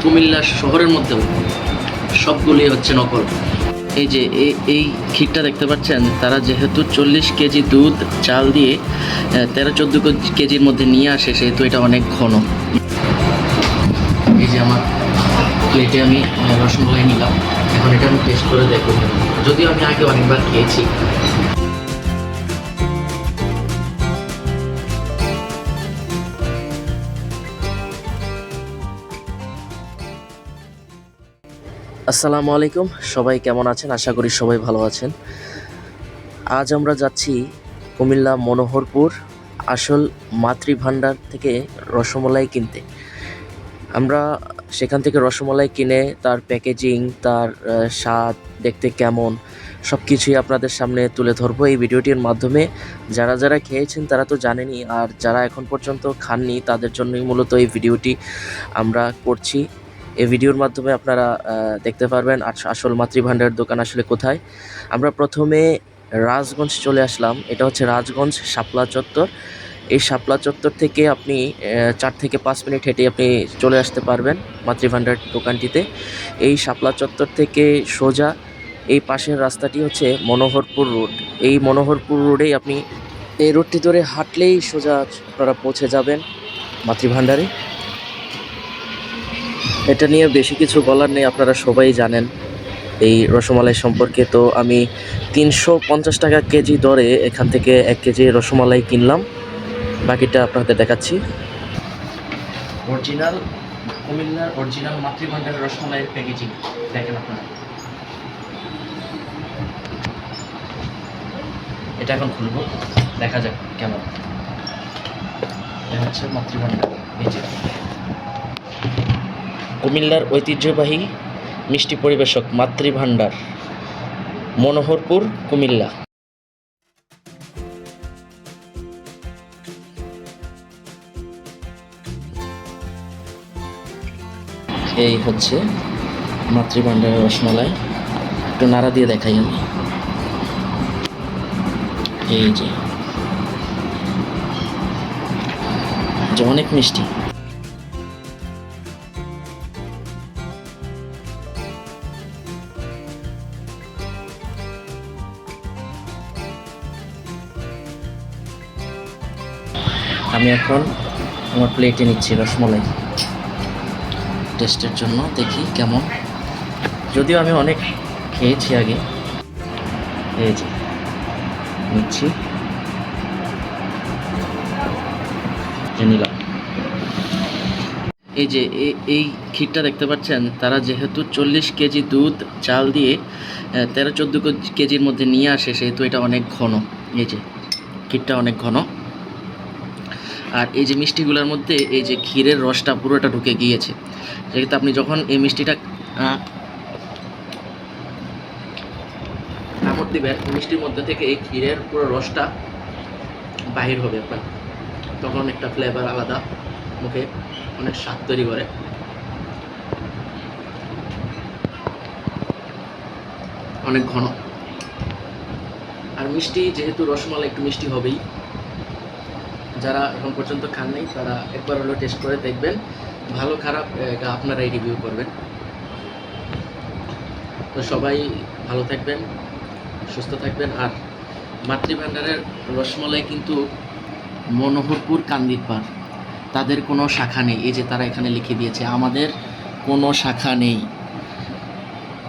কুমিল্লা শহরের মধ্যেও সবগুলি হচ্ছে নকল। এই যে এই ক্ষীরটা দেখতে পাচ্ছেন, তারা যেহেতু 40 কেজি দুধ চাল দিয়ে 13-14 কেজির মধ্যে নিয়ে আসে, সেহেতু এটা অনেক ঘন। এই যে আমার প্লেটে আমি রসমালাই নিলাম, এখন এটা আমি টেস্ট করে দেখব, যদিও আমি আগে অনেকবার খেয়েছি। আসসালামু আলাইকুম, সবাই কেমন আছেন? আশা করি সবাই ভালো আছেন। আজ আমরা যাচ্ছি কুমিল্লা মনোহরপুর আসল মাতৃভাণ্ডার থেকে রসমালাই কিনতে। আমরা সেখান থেকে রসমালাই কিনে তার প্যাকেজিং, তার স্বাদ দেখতে কেমন, সব কিছুই আপনাদের সামনে তুলে ধরবো এই ভিডিওটির মাধ্যমে। যারা যারা খেয়েছেন তারা তো জানেনই, আর যারা এখন পর্যন্ত খাননি তাদের জন্যই মূলত এই ভিডিওটি আমরা করছি। এই ভিডিওর মাধ্যমে আপনারা দেখতে পারবেন আসল মাতৃভাণ্ডারের দোকান আসলে কোথায়। আমরা প্রথমে রাজগঞ্জ চলে আসলাম। এটা হচ্ছে রাজগঞ্জ শাপলা চত্বর। এই শাপলা চত্বর থেকে আপনি 4 থেকে 5 মিনিট হেঁটে আপনি চলে আসতে পারবেন মাতৃভাণ্ডার দোকানটিতে। এই শাপলা চত্বর থেকে সোজা এই পাশের রাস্তাটি হচ্ছে মনোহরপুর রোড। এই মনোহরপুর রোডেই আপনি এই রোডটি ধরে হাঁটলেই সোজা আপনারা পৌঁছে যাবেন মাতৃভাণ্ডারে। এটা নিয়ে বেশি কিছু বলার নেই, আপনারা সবাই জানেন এই রসমালাই সম্পর্কে। তো আমি 350 টাকা কেজি দরে এখান থেকে 1 কেজি রসমালাই কিনলাম, বাকিটা আপনাদের দেখাচ্ছি। অরিজিনাল কুমিল্লার অরিজিনাল মাতৃভাণ্ডারের রসমালাইয়ের প্যাকেজিং দেখেন আপনারা। এটা এখন খুলবো, দেখা যাক কেমন। এটা হচ্ছে মাতৃভাণ্ডার। এই যে কুমিল্লার ঐতিহ্যবাহী মিষ্টি পরিবেশক মাতৃভাণ্ডার, মনোহরপুর, কুমিল্লা। এই হচ্ছে মাতৃভাণ্ডারের রসমালাই, একটু নাড়া দিয়ে দেখাই আমি। এই যে অনেক মিষ্টি। আমি এখন আমার প্লেটে নিচ্ছি রসমালাই টেস্টের জন্য, দেখি কেমন। যদিও আমি অনেক খেয়েছি আগে। এই যে নিচ্ছি, নিলাম। এই যে এই ক্ষীরটা দেখতে পাচ্ছেন, তারা যেহেতু 40 কেজি দুধ চাল দিয়ে 13-14 কেজির মধ্যে নিয়ে আসে, সেহেতু এটা অনেক ঘন। এই যে ক্ষীরটা অনেক ঘন। আর এই যে মিষ্টিগুলোর মধ্যে এই যে ক্ষীরের রসটা পুরোটা ঢুকে গিয়েছে, সেক্ষেত্রে আপনি যখন এই মিষ্টিটা কামড় দিবেন, মিষ্টির মধ্যে থেকে এই ক্ষীরের পুরো রসটা বাহির হবে আপনার, তখন একটা ফ্লেভার আলাদা, মুখে অনেক স্বাদ তৈরি করে। অনেক ঘন আর মিষ্টি, যেহেতু রসমালাই একটু মিষ্টি হবেই। যারা এখন পর্যন্ত খান নাই তারা একবার হলেও টেস্ট করে দেখবেন, ভালো খারাপ এটা আপনারাই রিভিউ করবেন। তো সবাই ভালো থাকবেন, সুস্থ থাকবেন। আর মাতৃভাণ্ডারের রসমালাই কিন্তু মনোহরপুর কান্দিরপাড়, তাদের কোনো শাখা নেই। এই যে তারা এখানে লিখে দিয়েছে, আমাদের কোনো শাখা নেই,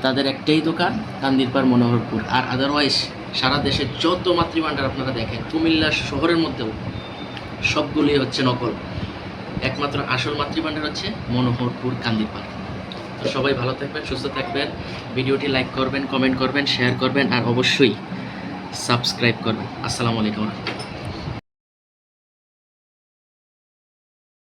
তাদের একটাই দোকান কান্দিরপাড় মনোহরপুর। আর আদারওয়াইজ সারা দেশের যত মাতৃভাণ্ডার আপনারা দেখেন, কুমিল্লা শহরের মধ্যেও সবগুলি হচ্ছে নকল। একমাত্র আসল মাতৃভাণ্ডার হচ্ছে মনোহরপুর কান্দিরপাড়। তো সবাই ভালো থাকবেন, সুস্থ থাকবেন। ভিডিওটি লাইক করবেন, কমেন্ট করবেন, শেয়ার করবেন, আর অবশ্যই সাবস্ক্রাইব করবেন। আসসালামু আলাইকুম।